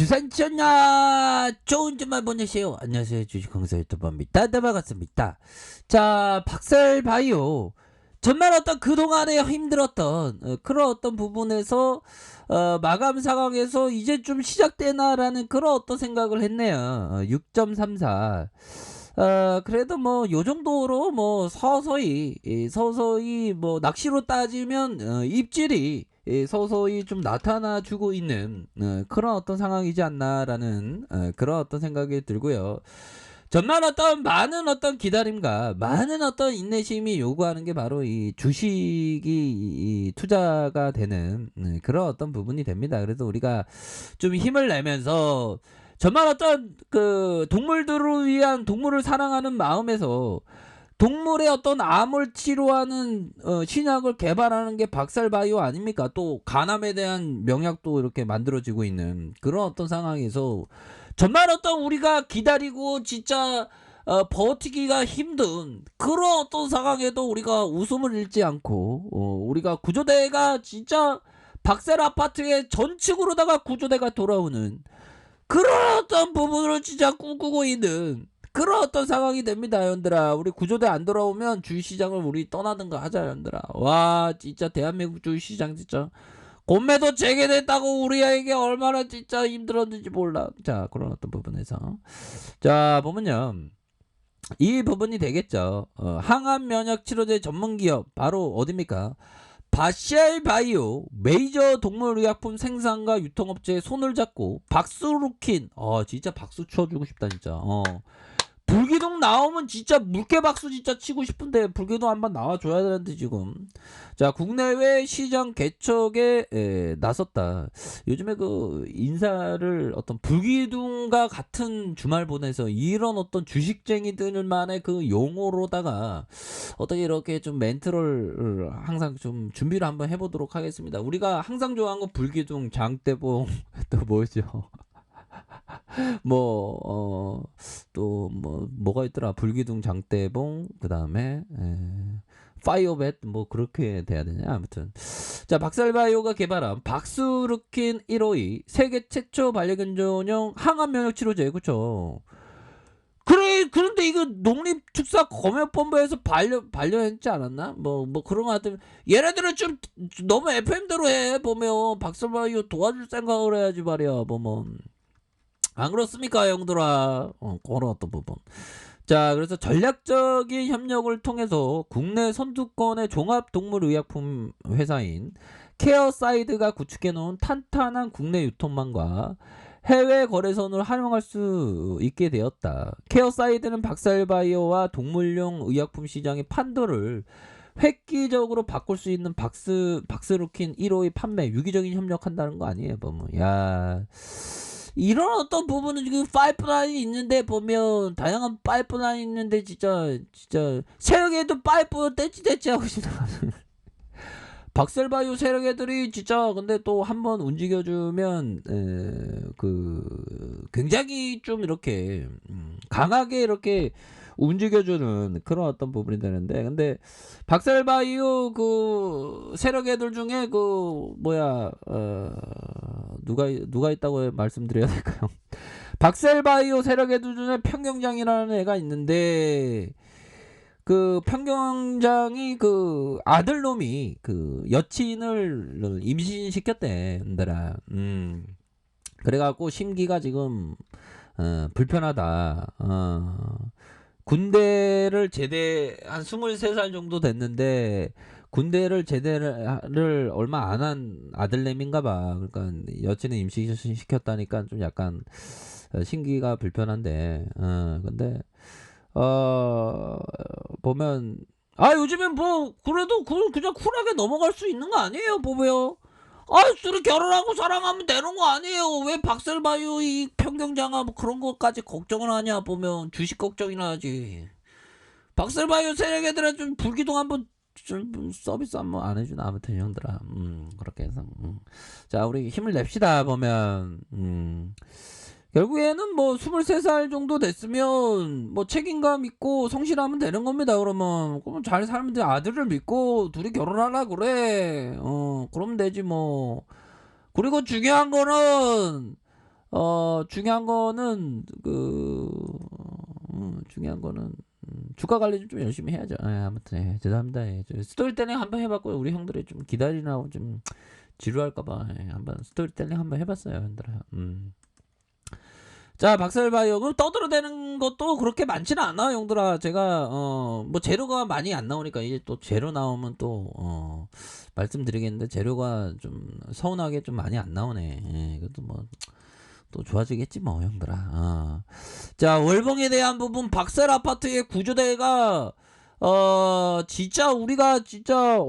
주산전야 좋은 주말 보내세요. 안녕하세요. 주식강사 유튜버입니다. 네, 반갑습니다. 자, 박살바이오. 정말 어떤 그동안에 힘들었던 그런 어떤 부분에서 마감 상황에서 이제 좀 시작되나라는 그런 어떤 생각을 했네요. 6.34. 그래도 뭐 요 정도로 뭐 서서히 뭐 낚시로 따지면 입질이 서서히 좀 나타나 주고 있는 그런 어떤 상황이지 않나라는 그런 어떤 생각이 들고요. 정말 어떤 많은 어떤 기다림과 많은 어떤 인내심이 요구하는 게 바로 이 주식이 이 투자가 되는 그런 어떤 부분이 됩니다. 그래서 우리가 좀 힘을 내면서 정말 어떤 그 동물들을 위한, 동물을 사랑하는 마음에서 동물의 어떤 암을 치료하는 신약을 개발하는 게 박살바이오 아닙니까? 또 간암에 대한 명약도 이렇게 만들어지고 있는 그런 어떤 상황에서 정말 어떤 우리가 기다리고 진짜 버티기가 힘든 그런 어떤 상황에도 우리가 웃음을 잃지 않고 우리가 구조대가 진짜 박살 아파트의 전층으로다가 구조대가 돌아오는 그런 어떤 부분을 진짜 꿈꾸고 있는 그런 어떤 상황이 됩니다, 여러분들아. 우리 구조대 안 돌아오면 주식시장을 우리 떠나든가 하자, 여러분들아. 와, 진짜 대한민국 주식시장 진짜 공매도 재개됐다고 우리에게 얼마나 진짜 힘들었는지 몰라. 자, 그런 어떤 부분에서 자 보면요, 이 부분이 되겠죠. 항암 면역 치료제 전문 기업 바로 어디입니까? 바샬바이오 메이저 동물의약품 생산과 유통업체의 손을 잡고 박수루킨, 진짜 박수 쳐주고 싶다 진짜. 불기둥 나오면 진짜 물개박수 진짜 치고 싶은데 불기둥 한번 나와줘야 되는데 지금. 자, 국내외 시장 개척에 나섰다. 요즘에 그 인사를 어떤 불기둥과 같은 주말 보내서 이런 어떤 주식쟁이들만의 그 용어로다가 어떻게 이렇게 좀 멘트를 항상 좀 준비를 한번 해보도록 하겠습니다. 우리가 항상 좋아하는 거 불기둥, 장대봉 또 뭐죠? 또 뭐가 있더라? 불기둥, 장대봉, 그 다음에 파이어벳, 뭐 그렇게 돼야 되냐? 아무튼 자, 박살바이오가 개발한 박수루킨 152 세계 최초 반려견 항암 면역 치료제, 그쵸? 그래, 그런데 이거 농립축사검역본부에서 반려했지 않았나? 뭐 그런 거 같으면 얘네들은 좀 너무 FM대로 해. 보면 박살바이오 도와줄 생각을 해야지 말이야. 보면 안 그렇습니까, 형들아? 그런 어떤 부분. 자, 그래서 전략적인 협력을 통해서 국내 선두권의 종합동물의약품 회사인 케어사이드가 구축해놓은 탄탄한 국내 유통망과 해외 거래선을 활용할 수 있게 되었다. 케어사이드는 박살바이오와 동물용 의약품 시장의 판도를 획기적으로 바꿀 수 있는 박스루킨 1호의 판매 유기적인 협력한다는 거 아니에요, 보면. 야, 이런 어떤 부분은 지금 파이프라인이 있는데, 보면 다양한 파이프라인이 있는데 진짜 세력에도 파이프 떼찌 하고 싶다. 박셀바이오 세력 애들이 진짜 근데 또 한번 움직여주면 굉장히 좀 이렇게 강하게 이렇게 움직여주는 그런 어떤 부분이 되는데, 근데 박셀바이오 그 세력 애들 중에 누가 있다고 말씀드려야 될까요? 박셀바이오 세력 애들 중에 평경장이라는 애가 있는데, 그 평경장이 그 아들놈이 그 여친을 임신시켰대, 얘들아. 그래갖고 심기가 지금 불편하다. 군대를 한 23살 정도 됐는데 군대를 제대를 얼마 안 한 아들내미인가 봐. 그러니까 여친을 임신시켰다니까 좀 약간 심기가 불편한데, 근데 보면 요즘엔 뭐 그래도 그냥 쿨하게 넘어갈 수 있는 거 아니에요, 보면. 둘이 결혼하고 사랑하면 되는 거 아니에요. 왜 박살바이오 이 평경장아 뭐 그런 것까지 걱정을 하냐. 보면 주식 걱정이나 하지. 박살바이오 세력 애들은 좀 불기둥 한번 좀 서비스 한번 안 해주나. 아무튼 형들아, 그렇게 해서 자, 우리 힘을 냅시다. 보면 결국에는 뭐 23살 정도 됐으면 뭐 책임감 있고 성실하면 되는 겁니다. 그러면 잘 살면 돼. 아들을 믿고 둘이 결혼하라 그래. 그러면 되지 뭐. 그리고 중요한 거는 중요한 거는 중요한 거는 주가 관리 좀 열심히 해야죠. 아무튼 죄송합니다. 스토리텔링 한번 해봤고 우리 형들이 좀 기다리라고 좀 지루할까봐 한번 스토리텔링 한번 해봤어요, 형들아. 자, 박살바이오. 그럼 떠들어대는 것도 그렇게 많지는 않아, 형들아. 제가, 뭐, 재료가 많이 안 나오니까, 이제 또 재료 나오면 또, 말씀드리겠는데, 재료가 좀 서운하게 좀 많이 안 나오네. 그래도 뭐, 또 좋아지겠지, 뭐, 형들아. 자, 월봉에 대한 부분, 박살 아파트의 구조대가, 진짜 우리가 진짜,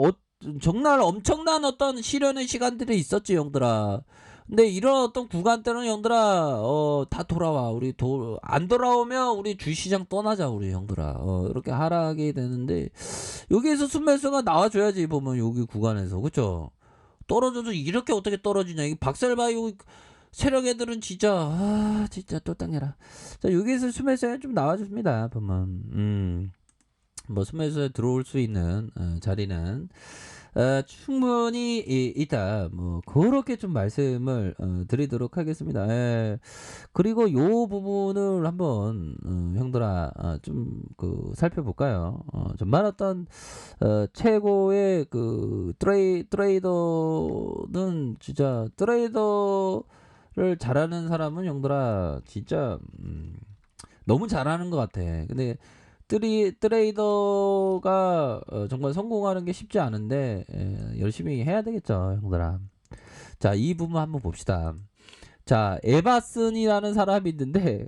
정말 엄청난 어떤 시련의 시간들이 있었지, 형들아. 근데 이런 어떤 구간 때는 형들아 다 돌아와. 우리 안 돌아오면 우리 주시장 떠나자 우리 형들아. 이렇게 하락이 되는데 여기에서 순매수가 나와줘야지. 보면 여기 구간에서 그쵸. 떨어져도 이렇게 어떻게 떨어지냐. 이 박살바이오 세력 애들은 진짜 진짜 또 당해라. 자, 여기에서 순매수가 좀 나와줍니다. 보면 뭐 순매수에 들어올 수 있는 자리는 충분히 있다. 뭐 그렇게 좀 말씀을 드리도록 하겠습니다. 그리고 요 부분을 한번 형들아 좀 살펴볼까요? 정말 어떤 최고의 트레이더는 진짜 트레이더를 잘하는 사람은 형들아 진짜 너무 잘하는 것 같아. 근데 트레이더가 정말 성공하는 게 쉽지 않은데 열심히 해야 되겠죠, 형들아. 자, 이 부분 한번 봅시다. 자, 에바슨이라는 사람이 있는데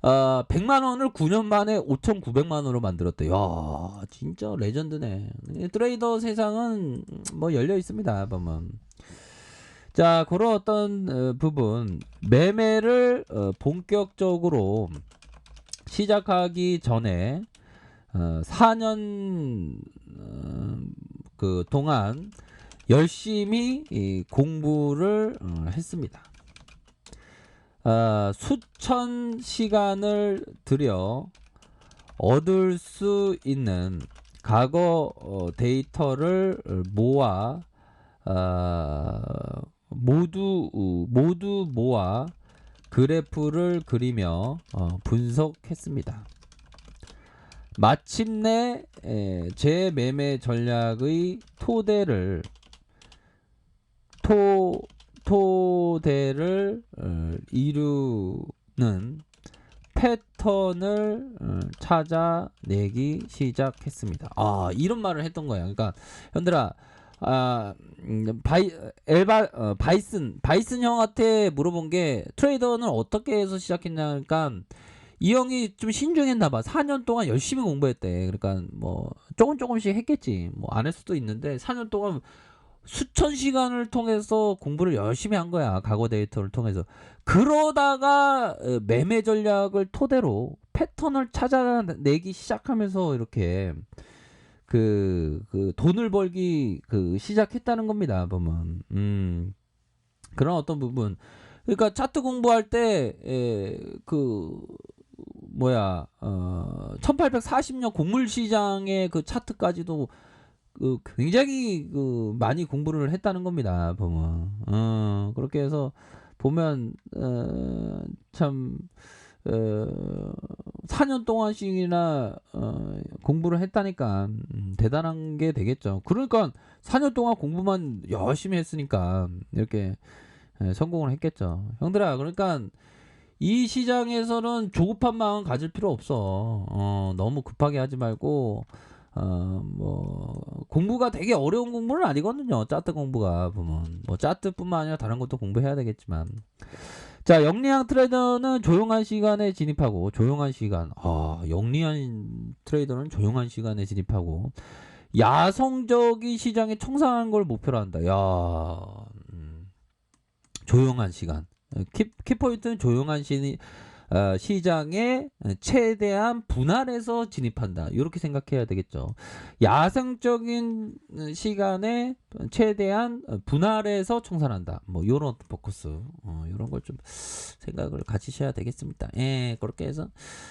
100만 원을 9년 만에 5,900만 원으로 만들었대. 야, 진짜 레전드네. 트레이더 세상은 뭐 열려 있습니다, 보면. 자, 그런 어떤 부분 매매를 본격적으로 시작하기 전에 4년 동안 열심히 공부를 했습니다. 수천 시간을 들여 얻을 수 있는 과거 데이터를 모아 모두 모아 그래프를 그리며 분석했습니다. 마침내 재매매 전략의 토대를 이루는 패턴을 찾아내기 시작했습니다. 이런 말을 했던 거야. 그러니까 현들아 바이슨 형한테 물어본 게 트레이더는 어떻게 해서 시작했냐. 그러니까 이 형이 좀 신중했나봐. 4년 동안 열심히 공부했대. 그러니까 뭐 조금씩 했겠지. 뭐 안 할 수도 있는데 4년 동안 수천 시간을 통해서 공부를 열심히 한 거야. 과거 데이터를 통해서. 그러다가 매매 전략을 토대로 패턴을 찾아내기 시작하면서 이렇게 돈을 벌기 시작했다는 겁니다. 보면 그런 어떤 부분. 그러니까 차트 공부할 때 1840년 곡물 시장의 그 차트까지도 굉장히 많이 공부를 했다는 겁니다. 보면 그렇게 해서 보면 참 4년 동안씩이나 공부를 했다니까 대단한 게 되겠죠. 그러니까 4년 동안 공부만 열심히 했으니까 이렇게 성공을 했겠죠. 형들아, 그러니까 이 시장에서는 조급한 마음 가질 필요 없어. 너무 급하게 하지 말고 뭐 공부가 되게 어려운 공부는 아니거든요. 차트 공부가 보면 뭐 차트뿐만 아니라 다른 것도 공부해야 되겠지만. 자, 영리한 트레이더는 조용한 시간에 진입하고 조용한 시간. 영리한 트레이더는 조용한 시간에 진입하고 야성적인 시장에 청산하는 걸 목표로 한다. 야, 조용한 시간. 키포인트는 조용한 시장에 최대한 분할해서 진입한다. 이렇게 생각해야 되겠죠. 야생적인 시간에 최대한 분할해서 청산한다. 뭐 이런 포커스, 이런 걸 좀 생각을 가지셔야 되겠습니다. 그렇게 해서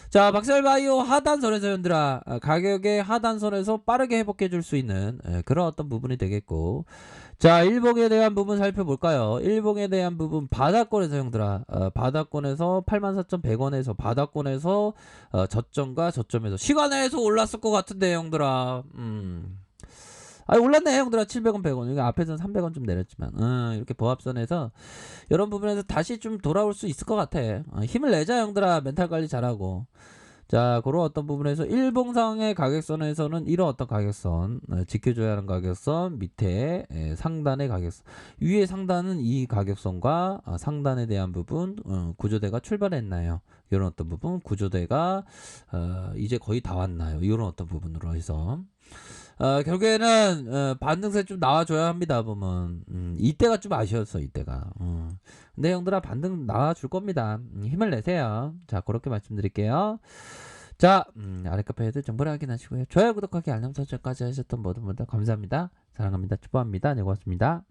자, 박살바이오 하단선에서 현들아 가격의 하단선에서 빠르게 회복해 줄 수 있는 그런 어떤 부분이 되겠고, 자, 일봉에 대한 부분 살펴볼까요? 일봉에 대한 부분 바닥권에서 형들아, 바닥권에서 84,100원에서 바닥권에서 저점과 저점에서 시간에서 올랐을 것 같은데 형들아. 아, 올랐네 형들아. 700원 100원. 여기 앞에서는 300원 좀 내렸지만 이렇게 보합선에서 이런 부분에서 다시 좀 돌아올 수 있을 것 같아. 힘을 내자 형들아. 멘탈 관리 잘하고. 자, 그런 어떤 부분에서 일봉상의 가격선에서는 이런 어떤 가격선, 지켜줘야 하는 가격선, 밑에 상단의 가격선, 위에 상단은 이 가격선과 상단에 대한 부분 구조대가 출발했나요? 이런 어떤 부분 구조대가 이제 거의 다 왔나요? 이런 어떤 부분으로 해서 결국에는 반등세 좀 나와줘야 합니다. 보면 이때가 좀 아쉬웠어. 이때가. 근데 형들아 반등 나와줄 겁니다. 힘을 내세요. 자, 그렇게 말씀드릴게요. 자, 아랫카페 헤드 정보를 확인하시고요. 좋아요, 구독하기, 알람 설정까지 하셨던 모든 분들 감사합니다. 사랑합니다. 축복합니다. 네, 고맙습니다.